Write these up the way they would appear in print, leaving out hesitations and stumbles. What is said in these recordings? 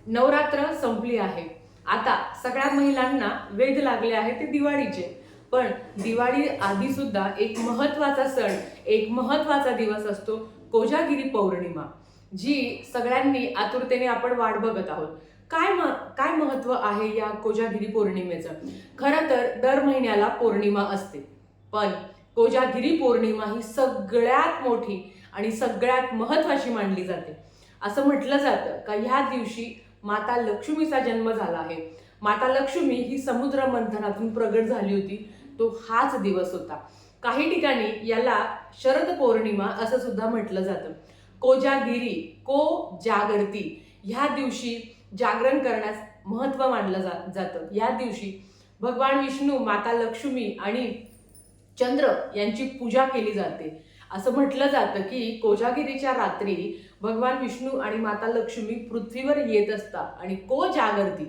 नवरात्र संपली आहे. आता सगळ्या महिलांना वेध लागले आहे ते दिवाळीचे. पण दिवाळी आधी सुद्धा एक महत्त्वाचा सण, एक महत्त्वाचा दिवस असतो कोजागिरी पौर्णिमा, जी सगळ्यांनी आतुरतेने आपण वाट बघत आहोत. काय महत्त्व आहे या कोजागिरी पौर्णिमेचं? खरं तर दर महिन्याला पौर्णिमा असते, पण कोजागिरी पौर्णिमा ही सगळ्यात मोठी आणि सगळ्यात महत्त्वाची मानली जाते. असं म्हटलं जातं का ह्या दिवशी माता लक्ष्मीचा जन्म झाला आहे. माता लक्ष्मी ही समुद्र मंथनातून प्रगट झाली होती, तो हाच दिवस होता. काही ठिकाणी याला शरद पौर्णिमा असं सुद्धा म्हटलं जातं. कोजागिरी, को जागरती, ह्या दिवशी जागरण करण्यास महत्त्व मानलं जातं. या दिवशी भगवान विष्णू, माता लक्ष्मी आणि चंद्र यांची पूजा केली जाते. असं म्हटलं जातं की कोजागिरीच्या रात्री भगवान विष्णू आणि माता लक्ष्मी पृथ्वीवर येत असतात आणि को जागरती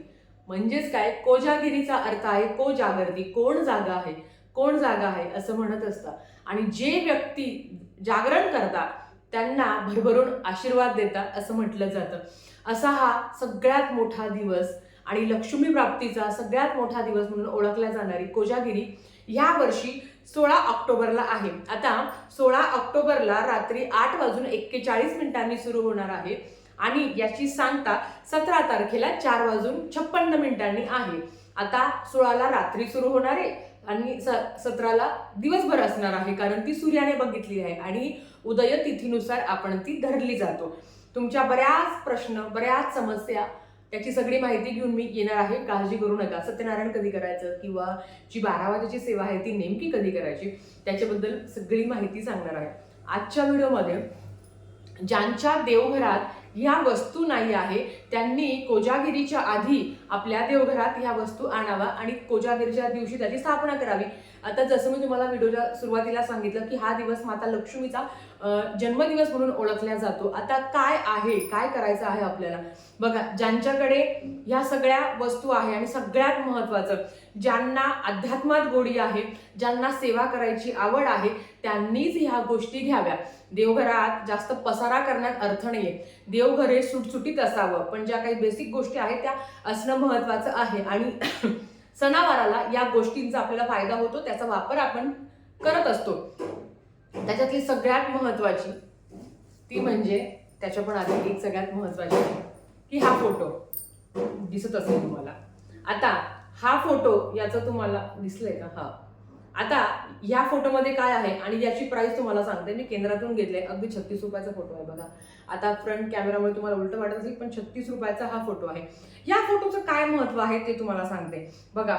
म्हणजेच काय, कोजागिरीचा अर्थ आहे को जागरती, कोण जागा आहे, कोण जागा आहे असं म्हणत असतात. आणि जे व्यक्ती जागरण करतात त्यांना भरभरून आशीर्वाद देतात असं म्हटलं जातं. असा हा सगळ्यात मोठा दिवस आणि लक्ष्मी प्राप्तीचा सगळ्यात मोठा दिवस म्हणून ओळखला जाणारी कोजागिरी या वर्षी 16 ऑक्टोबरला आहे. आता 16 ऑक्टोबरला रात्री 8:41 सुरू होणार आहे आणि याची सांगता 17 तारखेला 4:56 आहे. आता 16ला रात्री सुरू होणार आहे आणि 17ला दिवसभर असणार आहे, कारण ती सूर्याने बघितली आहे आणि उदय तिथीनुसार आपण ती धरली जातो. तुमच्या बऱ्याच प्रश्न, बऱ्याच समस्या, त्याची सगळी माहिती घेऊन मी येणार आहे. काळजी करू नका. सत्यनारायण कधी करायचं किंवा जी 12 वाजेची सेवा आहे ती नेमकी कधी करायची त्याच्याबद्दल सगळी माहिती सांगणार आहे. आजच्या व्हिडिओमध्ये ज्यांच्या देवघरात ह्या वस्तू नाही आहे त्यांनी कोजागिरीच्या आधी आपल्या देवघरात ह्या वस्तू आणावा आणि कोजागिरीच्या दिवशी त्याची स्थापना करावी. आता जसं मी तुम्हाला व्हिडिओच्या सुरुवातीला सांगितलं की हा दिवस माता लक्ष्मीचा जन्मदिवस म्हणून ओळखला जातो. आता काय आहे, काय करायचं आहे आपल्याला बघा. ज्यांच्याकडे ह्या सगळ्या वस्तू आहे आणि सगळ्यात महत्त्वाचं, ज्यांना अध्यात्मात गोडी आहे, ज्यांना सेवा करायची आवड आहे, त्यांनीच ह्या गोष्टी घ्याव्या. देवघरात जास्त पसारा करण्यात अर्थ नाहीये. देवघर हे सुटसुटीत असावं, पण ज्या काही बेसिक गोष्टी आहेत त्या असणं महत्त्वाचं आहे. आणि सणावाराला या गोष्टींचा आपल्याला फायदा होतो, त्याचा वापर आपण करत असतो. त्याच्यातली सगळ्यात महत्त्वाची ती म्हणजे, त्याच्या पण आधी एक सगळ्यात महत्त्वाची की हा फोटो दिसत असेल तुम्हाला. आता हा फोटो, याचं तुम्हाला दिसलंय का? हा. आता ह्या फोटोमध्ये काय आहे आणि याची प्राइस तुम्हाला सांगते. मी केंद्रातून घेतले, अगदी 36 रुपयाचा फोटो आहे बघा. आता फ्रंट कॅमेरामुळे तुम्हाला उलट वाटत असेल, पण 36 रुपयाचा हा फोटो आहे. या फोटोचं काय महत्त्व आहे ते तुम्हाला सांगते बघा.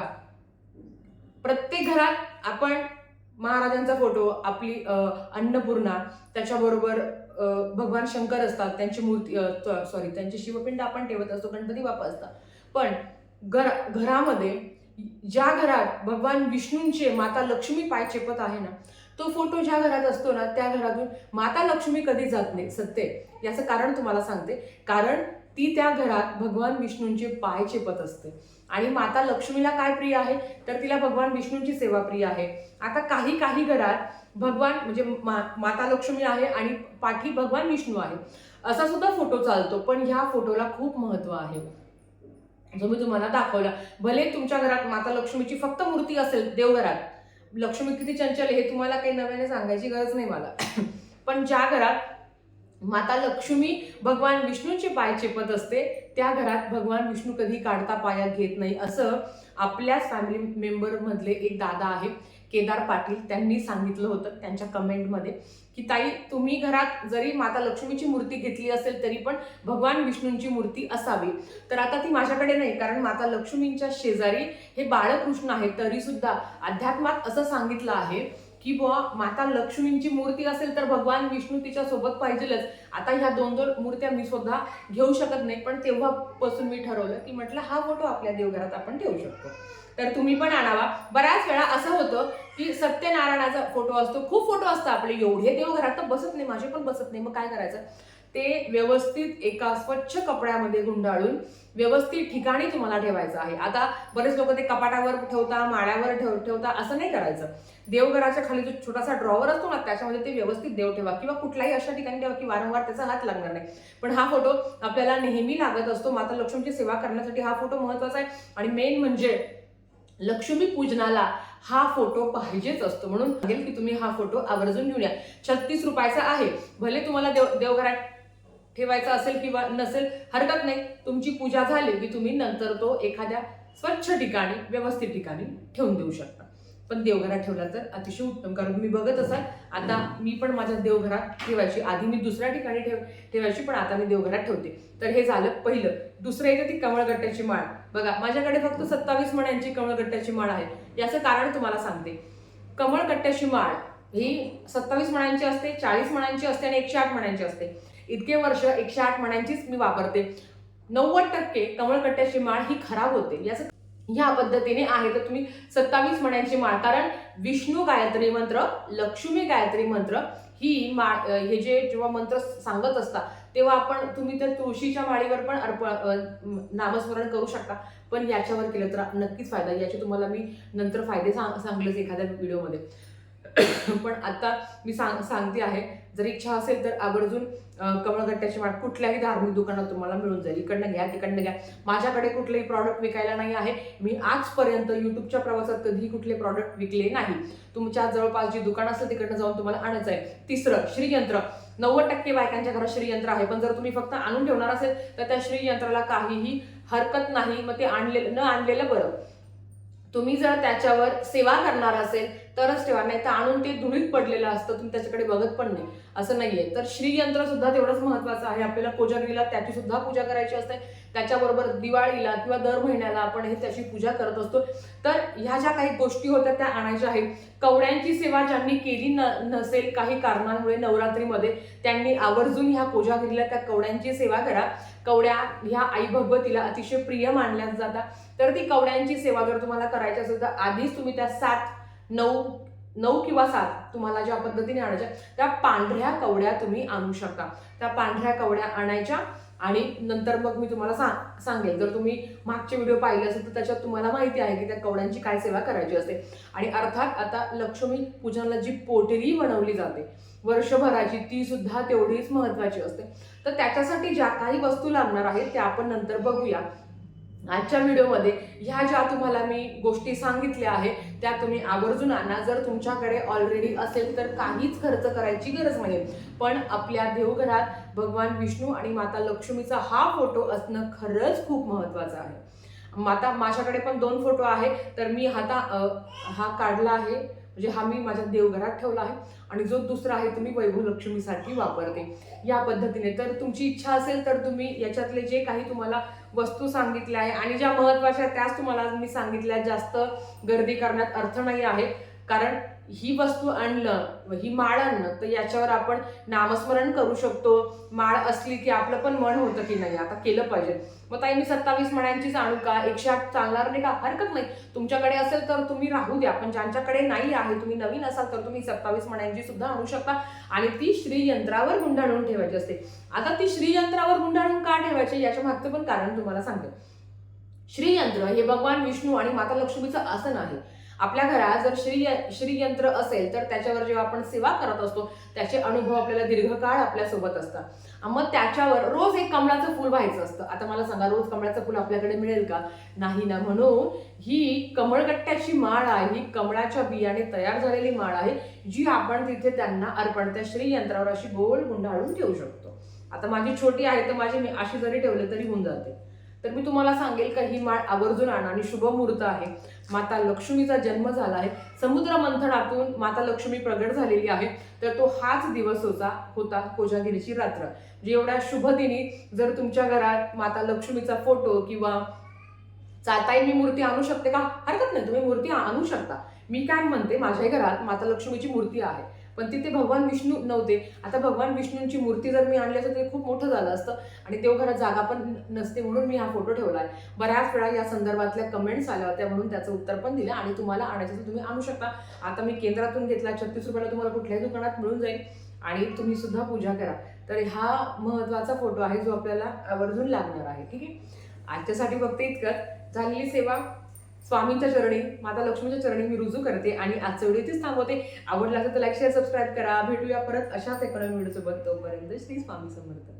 प्रत्येक घरात आपण महाराजांचा फोटो, आपली अन्नपूर्णा, त्याच्याबरोबर भगवान शंकर असतात, त्यांची मूर्ती, त्यांची शिवपिंड आपण ठेवत असतो, गणपती बाप्पा असतात. पण घरामध्ये ज्या घरात भगवान विष्णूंचे माता लक्ष्मी पाय चेपत आहे ना, तो फोटो ज्या घरात असतो ना, त्या घरातून माता लक्ष्मी कधी जात नाही. सत्य. याचं कारण तुम्हाला सांगते. कारण ती त्या घरात भगवान विष्णूंचे पाय चेपत असते. आणि माता लक्ष्मीला काय प्रिय आहे, तर तिला भगवान विष्णूंची सेवा प्रिय आहे. आता काही काही घरात भगवान म्हणजे माता लक्ष्मी आहे आणि पाठी भगवान विष्णू आहे, असा सुद्धा फोटो चालतो. पण ह्या फोटोला खूप महत्त्व आहे, जो मी तुम्हाला दाखवला. भले तुमच्या घरात माता लक्ष्मीची फक्त मूर्ती असेल देवघरात, लक्ष्मी किती चंचल हे तुम्हाला काही नव्याने सांगायची गरज नाही मला. पण ज्या घरात माता लक्ष्मी भगवान विष्णूंचे पाय चेपत असते, त्या घरात भगवान विष्णू कधी काढता पायात घेत नाही, असं आपल्याच फॅमिली मेंबर मधले एक दादा आहे, केदार पाटील, त्यांनी सांगितलं होतं त्यांच्या कमेंटमध्ये की ताई, तुम्ही घरात जरी माता लक्ष्मीची मूर्ती घेतली असेल तरी पण भगवान विष्णूंची मूर्ती असावी. तर आता ती माझ्याकडे नाही, कारण माता लक्ष्मींच्या शेजारी हे बाळकृष्ण आहे. तरी सुद्धा अध्यात्मात असं सांगितलं आहे की बुवा माता लक्ष्मींची मूर्ती असेल तर भगवान विष्णू तिच्या सोबत पाहिजेलच. आता ह्या 2-2 मूर्त्या मी सुद्धा घेऊ शकत नाही, पण तेव्हापासून मी ठरवलं की म्हटलं हा फोटो आपल्या देवघरात आपण ठेवू शकतो, तर तुम्ही पण आणावा. बऱ्याच वेळा असं होतं की सत्यनारायणाचा फोटो असतो, खूप फोटो असतात आपले, एवढे देवघरात तर बसत नाही, माझे पण बसत नाही, मग काय करायचं. ते व्यवस्थित एका स्वच्छ कपड्यामध्ये गुंडाळून व्यवस्थित ठिकाणी तुम्हाला ठेवायचं आहे. आता बरेच लोक ते कपाटावर ठेवता, माळ्यावर ठेवता, असं नाही करायचं. देवघराच्या खाली जो छोटासा ड्रॉवर असतो ना, त्याच्यामध्ये ते व्यवस्थित देव ठेवा किंवा कुठल्याही अशा ठिकाणी ठेवा की वारंवार त्याचा हात लागणार नाही. पण हा फोटो आपल्याला नेहमी लागत असतो. माता लक्ष्मीची सेवा करण्यासाठी हा फोटो महत्वाचा आहे. आणि मेन म्हणजे लक्ष्मी पूजनाला हा फोटो पाहिजेच असतो. म्हणून सांगेल की तुम्ही हा फोटो आवर्जून घेऊन या. 36 रुपयाचा आहे. भले तुम्हाला देवघरात ठेवायचा असेल किंवा नसेल, हरकत नाही. तुमची पूजा झाली की तुम्ही नंतर तो एखाद्या स्वच्छ ठिकाणी, व्यवस्थित ठिकाणी ठेवून देऊ शकता. पण देवघरात ठेवला तर अतिशय उत्तम. कारण तुम्ही बघत असाल, आता मी पण माझ्या देवघरात ठेवायची, आधी मी दुसऱ्या ठिकाणी ठेवायची, पण आता मी देवघरात ठेवते. तर हे झालं पहिलं. दुसरं येतं ती कमळगट्ट्याची माळ. बघा, माझ्याकडे फक्त 27 मण्यांची कमळगट्ट्याची माळ आहे. याचं कारण तुम्हाला सांगते. कमळगट्ट्याची माळ ही 27 मण्यांची असते, 40 मण्यांची असते आणि 108 मण्यांची असते. इतके वर्ष 108 मण्यांचीच मी वापरते. 90% कमळगट्ट्याची माळ ही खराब होते. याचं ह्या पद्धतीने आहे. तर तुम्ही 27 मण्यांची माळ, कारण विष्णू गायत्री मंत्र, लक्ष्मी गायत्री मंत्र ही माळ, हे जेव्हा मंत्र सांगत असतात तेव्हा तुम्ही तर तुळशीच्या माळीवर पण नामस्मरण करू शकता. पण याच्यावर केलं तर नक्कीच फायदा. याचे तुम्हाला मी नंतर फायदे सांगलेच एखाद्या व्हिडिओमध्ये. पण आता मी सांगते आहे. जर इच्छा असेल तर आवर्जून कमळगट्ट्याची माळ कुठल्याही धार्मिक दुकानात तुम्हाला मिळून जाईल. इकडनं घ्या, तिकडनं घ्या. माझ्याकडे कुठलेही प्रॉडक्ट विकायला नाही आहे. मी आजपर्यंत युट्यूबच्या प्रवासात कधीही कुठले प्रॉडक्ट विकले नाही. तुमच्या जवळपास जी दुकान असेल तिकडनं जाऊन तुम्हाला आणायचं आहे. तिसरं, श्रीयंत्र. 90% बायकांच्या घरात श्रीयंत्र आहे. पण जर तुम्ही फक्त आणून ठेवणार असेल तर त्या श्रीयंत्राला काहीही हरकत नाही. मग ते न आणलेलं बरं. तुम्ही जर त्याच्यावर सेवा करणार असेल तरच ठेवा, नाही तर आणून ते धुळीत पडलेलं असतं, तुम्ही त्याच्याकडे बघत पण नाही, असं नाहीये. तर श्रीयंत्र सुद्धा तेवढंच महत्वाचं आहे. आपल्याला कोजागिरीला त्याची सुद्धा पूजा करायची असते. त्याच्याबरोबर दिवाळीला किंवा दर महिन्याला आपण त्याची पूजा करत असतो. तर ह्या ज्या काही गोष्टी होत्या त्या आणायच्या आहेत. कवड्यांची सेवा ज्यांनी केली नसेल काही कारणांमुळे नवरात्रीमध्ये, त्यांनी आवर्जून ह्या कोजागिरीला त्या कवड्यांची सेवा करा. कवड्या ह्या आई भगवतीला अतिशय प्रिय मानल्या जातात. तर ती कवड्यांची सेवा जर तुम्हाला करायची असेल तर आधीच तुम्ही त्या 9 किंवा 7 तुम्हाला ज्या पद्धतीने आणायच्या त्या पांढऱ्या कवड्या तुम्ही आणू शकता. त्या पांढऱ्या कवड्या आणायच्या आणि नंतर मग मी तुम्हाला सांगेल. जर तुम्ही मागचे व्हिडिओ पाहिले असेल तर त्याच्यात तुम्हाला माहिती आहे की त्या कवड्यांची काय सेवा करायची असते. आणि अर्थात आता लक्ष्मी पूजनाला जी पोटली बनवली जाते वर्षभराची, ती सुद्धा तेवढीच महत्वाची असते. तर त्याच्यासाठी ज्या काही वस्तू लागणार आहेत त्या आपण नंतर बघूया. आजच्या व्हिडिओमध्ये ह्या ज्या तुम्हाला मी गोष्टी सांगितल्या आहेत त्या तुम्ही आवर्जून आणा. जर तुमच्याकडे ऑलरेडी असेल तर काहीच खर्च करायची गरज नाही. पण आपल्या देवघरात भगवान विष्णू आणि माता लक्ष्मीचा हा फोटो असणं खरंच खूप महत्वाचं आहे. माझ्याकडे पण 2 फोटो आहे. तर मी हा काढला आहे, म्हणजे हा मी माझ्या देवघरात ठेवला आहे. आणि जो दुसरा आहे तो मी वैभव लक्ष्मीसाठी वापरते या पद्धतीने. तर तुमची इच्छा असेल तर तुम्ही याच्यातले जे काही तुम्हाला वस्तू सांगितल्या आहे आणि ज्या महत्वाच्या त्याच तुम्हाला मी सांगितल्या. जास्त गर्दी करण्यात अर्थ नाही आहे. कारण ही वस्तू आणलं, ही माळ आणलं तर याच्यावर आपण नामस्मरण करू शकतो. माळ असली की आपलं पण मन होतं की नाही आता केलं पाहिजे. मग ताई मी 27 मण्यांचीच आणू का, 108 चालणार नाही का? हरकत नाही. तुमच्याकडे असेल तर तुम्ही राहू द्या. पण ज्यांच्याकडे नाही आहे, तुम्ही नवीन असाल तर तुम्ही 27 मण्यांची सुद्धा आणू शकता. आणि ती श्रीयंत्रावर गुंडाळून ठेवायची असते. आता ती श्रीयंत्रावर गुंडाळून का ठेवायची याच्या मागचं पण कारण तुम्हाला सांगते. श्रीयंत्र हे भगवान विष्णू आणि माता लक्ष्मीचं आसन आहे. आपल्या घरात जर श्रीयंत्र असेल तर त्याच्यावर जेव्हा आपण सेवा करत असतो त्याचे अनुभव आपल्याला दीर्घकाळ आपल्या सोबत असतात. मग त्याच्यावर रोज एक कमळाचं फूल व्हायचं असतं. आता मला सांगा, रोज कमळाचं फूल आपल्याकडे मिळेल का? नाही ना. म्हणून ही कमळगट्ट्याची माळ आहे, ही कमळाच्या बियाणे तयार झालेली माळ आहे, जी आपण तिथे त्यांना अर्पण त्या श्रीयंत्रावर अशी गोल गुंडाळून ठेवू शकतो. आता माझी छोटी आहे तर मी अशी जरी ठेवले तरी होऊन जाते. तर मी तुम्हाला सांगेल का ही माळ आवर्जून आणा. आणि शुभ मुहूर्त आहे. माता लक्ष्मीचा जन्म झाला आहे. समुद्र मंथनातून माता लक्ष्मी प्रगट झालेली आहे. तर तो हाच दिवस होता कोजागिरीची रात्र. म्हणजे एवढ्या शुभ दिनी जर तुमच्या घरात माता लक्ष्मीचा फोटो किंवा चालताही मी मूर्ती आणू शकते का? हरकत नाही, तुम्ही मूर्ती आणू शकता. मी काय म्हणते, माझ्या घरात माता लक्ष्मीची मूर्ती आहे पण तिथे भगवान विष्णू नव्हते. आता भगवान विष्णूंची मूर्ती जर मी आणली असतं ते खूप मोठं झालं असतं आणि देवघरात जागा पण नसते. म्हणून मी हा फोटो ठेवलाय. बऱ्याच वेळा या संदर्भातल्या कमेंट्स आल्या होत्या म्हणून त्याचं उत्तर पण दिलं. आणि तुम्हाला आणायचं तर तुम्ही आणू शकता. आता मी केंद्रातून घेतला, 36 रुपयाला तुम्हाला कुठल्याही दुकानात मिळून जाईल आणि तुम्ही सुद्धा पूजा करा. तर हा महत्त्वाचा फोटो आहे जो आपल्याला आवर्जून लागणार आहे. ठीक आहे. आजच्यासाठी फक्त इतकंच. झालेली सेवा स्वामींच्या चरणी, माता लक्ष्मीच्या चरणी मी रुजू करते आणि आजचा व्हिडिओ इथेच थांबवते. आवडला असेल तर लाईक शेअर सबस्क्राईब करा. भेटूया परत अशाच एका नवीन व्हिडिओसोबत. तोपर्यंत श्री स्वामी समर्थ.